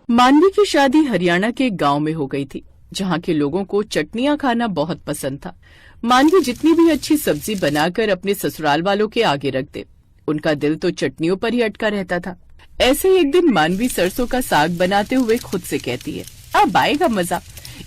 मानवी की शादी हरियाणा के एक गांव में हो गई थी, जहां के लोगों को चटनियां खाना बहुत पसंद था। मानवी जितनी भी अच्छी सब्जी बनाकर अपने ससुराल वालों के आगे रख दे, उनका दिल तो चटनियों पर ही अटका रहता था। ऐसे ही एक दिन मानवी सरसों का साग बनाते हुए खुद से कहती है, अब आएगा मजा।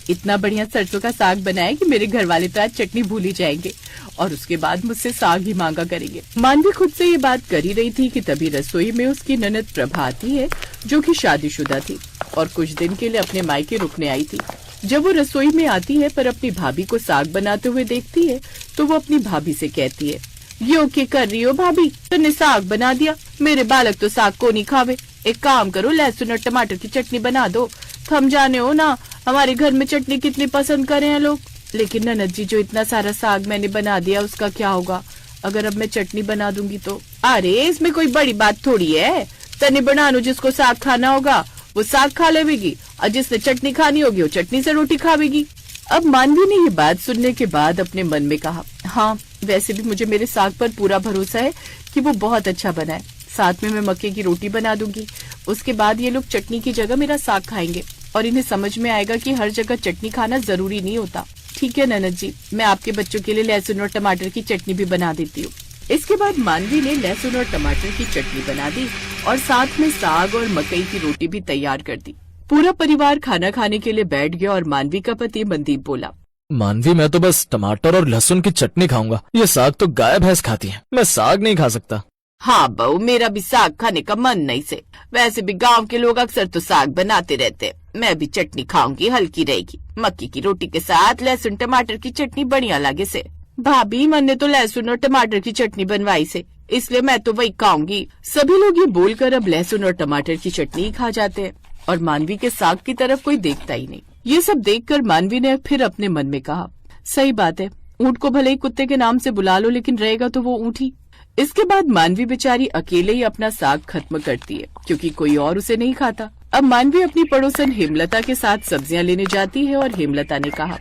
इतना बढ़िया सरसों का साग बनाया कि मेरे घर वाले तो आज चटनी भूल ही जाएंगे और उसके बाद मुझसे साग ही मांगा करेंगे। मानवी खुद से ये बात कर ही रही थी कि तभी रसोई में उसकी ननद प्रभा आती है, जो कि शादीशुदा थी और कुछ दिन के लिए अपने मायके रुकने आई थी। जब वो रसोई में आती है पर अपनी भाभी को साग बनाते हुए देखती है, तो वो अपनी भाभी से कहती है, यो क्या कर रही हो भाभी, तुमने साग बना दिया, मेरे बालक तो साग को नहीं खावे। एक काम करो, लहसुन और टमाटर की चटनी बना दो। थम जाने हो ना, हमारे घर में चटनी कितनी पसंद करे हैं लोग। लेकिन ननद जी, जो इतना सारा साग मैंने बना दिया उसका क्या होगा? अगर अब मैं चटनी बना दूंगी तो? अरे इसमें कोई बड़ी बात थोड़ी है, तने बना लो, जिसको साग खाना होगा वो साग खा लेगी और जिसने चटनी खानी होगी वो चटनी से रोटी खावेगी। अब मानवी ने ये बात सुनने के बाद अपने मन में कहा, हाँ वैसे भी मुझे मेरे साग पर पूरा भरोसा है कि वो बहुत अच्छा बना है। साथ में मैं मक्के की रोटी बना दूंगी, उसके बाद ये लोग चटनी की जगह मेरा साग खाएंगे और इन्हें समझ में आएगा कि हर जगह चटनी खाना जरूरी नहीं होता। ठीक है ननद जी, मैं आपके बच्चों के लिए लहसुन और टमाटर की चटनी भी बना देती हूँ। इसके बाद मानवी ने लहसुन और टमाटर की चटनी बना दी और साथ में साग और मकई की रोटी भी तैयार कर दी। पूरा परिवार खाना खाने के लिए बैठ गया और मानवी का पति मनदीप बोला, मानवी मैं तो बस टमाटर और लहसुन की चटनी खाऊंगा, ये साग तो गाय भैंस खाती है, मैं साग नहीं खा सकता। हाँ बहू, मेरा भी साग खाने का मन नहीं से। वैसे भी गांव के लोग अक्सर तो साग बनाते रहते, मैं भी चटनी खाऊंगी, हल्की रहेगी। मक्की की रोटी के साथ लहसुन टमाटर की चटनी बढ़िया लगे से। भाभी मैंने तो लहसुन और टमाटर की चटनी बनवाई से, इसलिए मैं तो वही खाऊंगी। सभी लोग ये बोलकर अब लहसुन और टमाटर की चटनी खा जाते हैं और मानवी के साग की तरफ कोई देखता ही नहीं। ये सब देखकर मानवी ने फिर अपने मन में कहा, सही बात है, ऊँट को भले ही कुत्ते के नाम से बुला लो, लेकिन रहेगा तो वो ऊँट ही। इसके बाद मानवी बेचारी अकेले ही अपना साग खत्म करती है, क्योंकि कोई और उसे नहीं खाता। अब मानवी अपनी पड़ोसन हेमलता के साथ सब्जियां लेने जाती है और हेमलता ने कहा,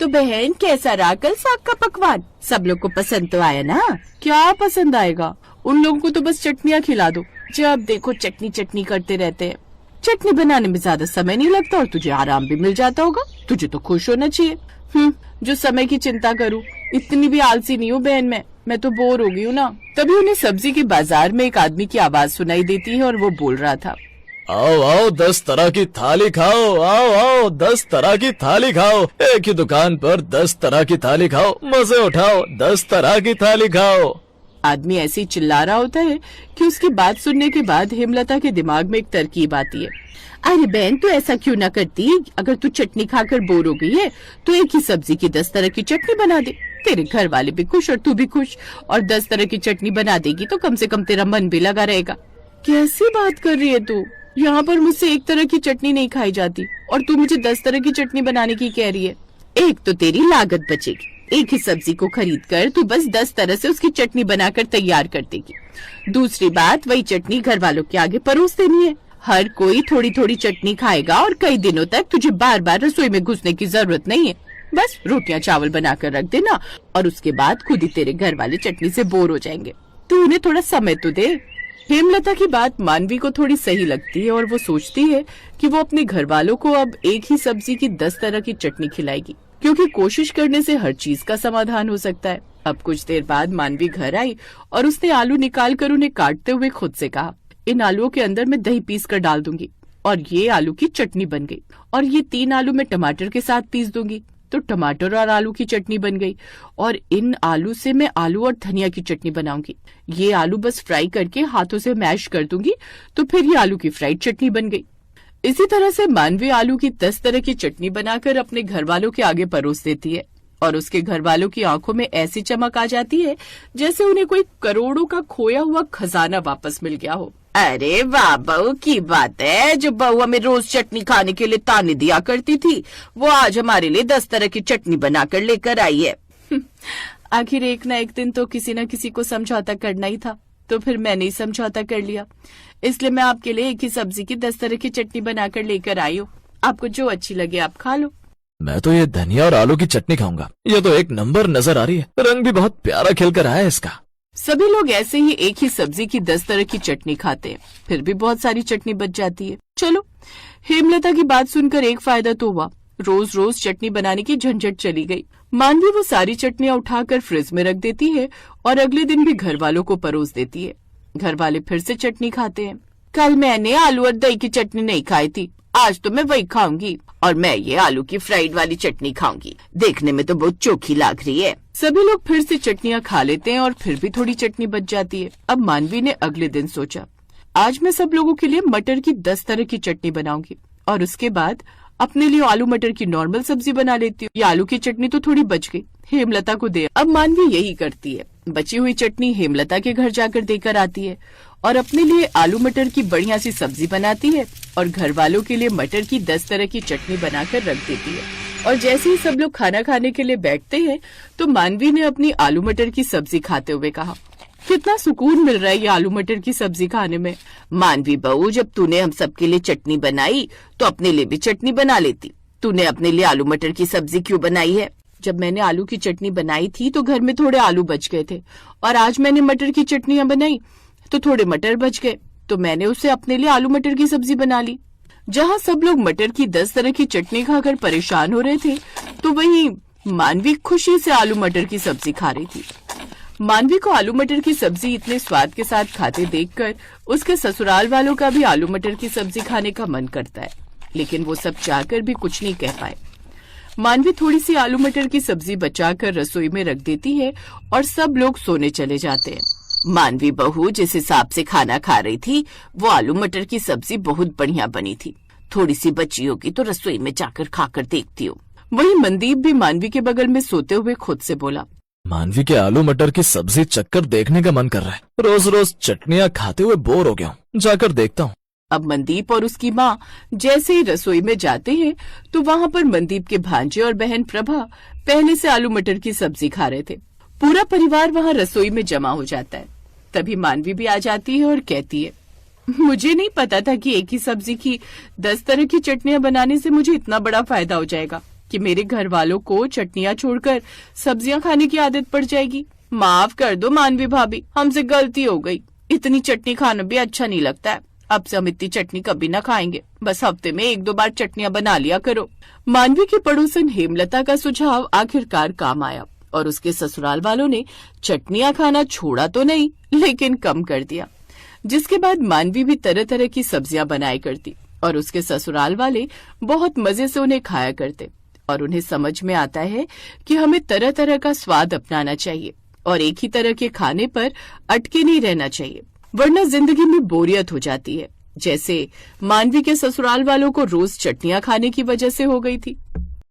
तो बहन कैसा रहा कल साग का पकवान? सब लोग को पसंद तो आया ना? क्या पसंद आएगा, उन लोगों को तो बस चटनियाँ खिला दो, जब देखो चटनी चटनी करते रहते हैं। चटनी बनाने में ज्यादा समय नहीं लगता और तुझे आराम भी मिल जाता होगा, तुझे तो खुश होना चाहिए। जो समय की चिंता करूँ, इतनी भी आलसी नहीं हूँ बहन मैं तो बोर हो गई हूँ ना। तभी उन्हें सब्जी के बाजार में एक आदमी की आवाज सुनाई देती है और वो बोल रहा था, आओ आओ 10 तरह की थाली खाओ, आओ आओ 10 तरह की थाली खाओ, एक ही दुकान पर 10 तरह की थाली खाओ, मजे उठाओ, 10 तरह की थाली खाओ। आदमी ऐसे ही चिल्ला रहा होता है कि उसकी बात सुनने के बाद हेमलता के दिमाग में एक तरकीब आती है। अरे बहन, तू ऐसा क्यों ना करती, अगर तू चटनी खाकर बोर हो गई है तो एक ही सब्जी की 10 तरह की चटनी बना दे, तेरे घर वाले भी खुश और तू भी खुश। और 10 तरह की चटनी बना देगी तो कम से कम तेरा मन भी लगा रहेगा। कैसी बात कर रही है तू, यहाँ पर मुझसे एक तरह की चटनी नहीं खाई जाती और तू मुझे 10 तरह की चटनी बनाने की कह रही है। एक तो तेरी लागत बचेगी, एक ही सब्जी को खरीद कर तू बस 10 तरह से उसकी चटनी बनाकर तैयार कर देगी। दूसरी बात, वही चटनी घर वालों के आगे परोस देनी है। हर कोई थोड़ी थोड़ी चटनी खाएगा और कई दिनों तक तुझे बार बार रसोई में घुसने की जरूरत नहीं है। बस रोटियां चावल बनाकर रख देना और उसके बाद खुद ही तेरे घर वाले चटनी से बोर हो जाएंगे। तू उन्हें थोड़ा समय तो दे। हेमलता की बात मानवी को थोड़ी सही लगती है और वो सोचती है कि वो अपने घर वालों को अब एक ही सब्जी की 10 तरह की चटनी खिलाएगी, क्योंकि कोशिश करने से हर चीज का समाधान हो सकता है। अब कुछ देर बाद मानवी घर आई और उसने आलू निकाल कर उन्हें काटते हुए खुद से कहा, इन आलूओं के अंदर मैं दही पीस कर डाल दूंगी और ये आलू की चटनी बन गई। और ये 3 आलू मैं टमाटर के साथ पीस दूंगी तो टमाटर और आलू की चटनी बन गई। और इन आलू से मैं आलू और धनिया की चटनी बनाऊंगी। ये आलू बस फ्राई करके हाथों से मैश कर दूंगी तो फिर ये आलू की फ्राइड चटनी बन गई। इसी तरह से मानवी आलू की 10 तरह की चटनी बनाकर अपने घर वालों के आगे परोस देती है और उसके घर वालों की आंखों में ऐसी चमक आ जाती है जैसे उन्हें कोई करोड़ों का खोया हुआ खजाना वापस मिल गया हो। अरे वाह, बहू की बात है, जो बहू हमें रोज चटनी खाने के लिए ताने दिया करती थी, वो आज हमारे लिए 10 तरह की चटनी बनाकर लेकर आई है। आखिर एक न एक दिन तो किसी न किसी को समझौता करना ही था, तो फिर मैंने ही समझौता कर लिया। इसलिए मैं आपके लिए एक ही सब्जी की 10 तरह की चटनी बनाकर लेकर आई हूँ। आपको जो अच्छी लगे आप खा लो। मैं तो ये धनिया और आलू की चटनी खाऊंगा, ये तो एक नंबर नजर आ रही है, रंग भी बहुत प्यारा खिल कर आया है इसका। सभी लोग ऐसे ही एक ही सब्जी की 10 तरह की चटनी खाते हैं, फिर भी बहुत सारी चटनी बच जाती है। चलो, हेमलता की बात सुनकर एक फायदा तो हुआ, रोज रोज चटनी बनाने की झंझट चली गई। मानवी वो सारी चटनियां उठाकर फ्रिज में रख देती है और अगले दिन भी घर वालों को परोस देती है। घर वाले फिर से चटनी खाते हैं। कल मैंने आलू और दही की चटनी नहीं खाई थी, आज तो मैं वही खाऊंगी, और मैं ये आलू की फ्राइड वाली चटनी खाऊंगी, देखने में तो बहुत चोखी लग रही है। सभी लोग फिर से चटनियां खा लेते हैं और फिर भी थोड़ी चटनी बच जाती है। अब मानवी ने अगले दिन सोचा, आज मैं सब लोगों के लिए मटर की 10 तरह की चटनी बनाऊंगी और उसके बाद अपने लिए आलू मटर की नॉर्मल सब्जी बना लेती हूँ। ये आलू की चटनी तो थोड़ी बच गई, हेमलता को दे। अब मानवी यही करती है, बची हुई चटनी हेमलता के घर जाकर देकर आती है और अपने लिए आलू मटर की बढ़िया सी सब्जी बनाती है और घर वालों के लिए मटर की 10 तरह की चटनी बनाकर रख देती है। और जैसे ही सब लोग खाना खाने के लिए बैठते हैं तो मानवी ने अपनी आलू मटर की सब्जी खाते हुए कहा, कितना सुकून मिल रहा है ये आलू मटर की सब्जी खाने में। मानवी बहू, जब तूने हम सबके लिए चटनी बनाई तो अपने लिए भी चटनी बना लेती। तूने अपने लिए आलू मटर की सब्जी क्यों बनाई है? जब मैंने आलू की चटनी बनाई थी तो घर में थोड़े आलू बच गए थे और आज मैंने मटर की चटनियां बनाई तो थोड़े मटर बच गए, तो मैंने उसे अपने लिए आलू मटर की सब्जी बना ली। जहाँ सब लोग मटर की 10 तरह की चटनी खाकर परेशान हो रहे थे तो वहीं मानवी खुशी से आलू मटर की सब्जी खा रही थी। मानवी को आलू मटर की सब्जी इतने स्वाद के साथ खाते देखकर उसके ससुराल वालों का भी आलू मटर की सब्जी खाने का मन करता है, लेकिन वो सब चाहकर भी कुछ नहीं कह पाए। मानवी थोड़ी सी आलू मटर की सब्जी बचाकर रसोई में रख देती है और सब लोग सोने चले जाते हैं। मानवी बहू जिस हिसाब से खाना खा रही थी वो आलू मटर की सब्जी बहुत बढ़िया बनी थी, थोड़ी सी बची होगी तो रसोई में जाकर खाकर देखती हूँ। वहीं मनदीप भी मानवी के बगल में सोते हुए खुद से बोला, मानवी के आलू मटर की सब्जी चक्कर देखने का मन कर रहा है, रोज रोज चटनियां खाते हुए बोर हो गया हूँ, जाकर देखता हूँ। अब मनदीप और उसकी माँ जैसे ही रसोई में जाते हैं तो वहाँ पर मनदीप के भांजे और बहन प्रभा पहले से आलू मटर की सब्जी खा रहे थे। पूरा परिवार वहाँ रसोई में जमा हो जाता है। तभी मानवी भी आ जाती है और कहती है, मुझे नहीं पता था कि एक ही सब्जी की 10 तरह की चटनियां बनाने से मुझे इतना बड़ा फायदा हो जाएगा कि मेरे घर वालों को चटनियां छोड़कर सब्जियां खाने की आदत पड़ जाएगी। माफ कर दो मानवी भाभी, हमसे गलती हो गई। इतनी चटनी खाना भी अच्छा नहीं लगता है। अब से हम इतनी चटनी कभी ना खाएंगे, बस हफ्ते में 1-2 बार चटनियां बना लिया करो। मानवी की पड़ोसन हेमलता का सुझाव आखिरकार काम आया और उसके ससुराल वालों ने चटनियां खाना छोड़ा तो नहीं लेकिन कम कर दिया, जिसके बाद मानवी भी तरह तरह की सब्जियां बनाया करती और उसके ससुराल वाले बहुत मजे से उन्हें खाया करते। और उन्हें समझ में आता है कि हमें तरह तरह का स्वाद अपनाना चाहिए और एक ही तरह के खाने पर अटके नहीं रहना चाहिए, वरना जिंदगी में बोरियत हो जाती है, जैसे मानवी के ससुराल वालों को रोज चटनियां खाने की वजह से हो गई थी।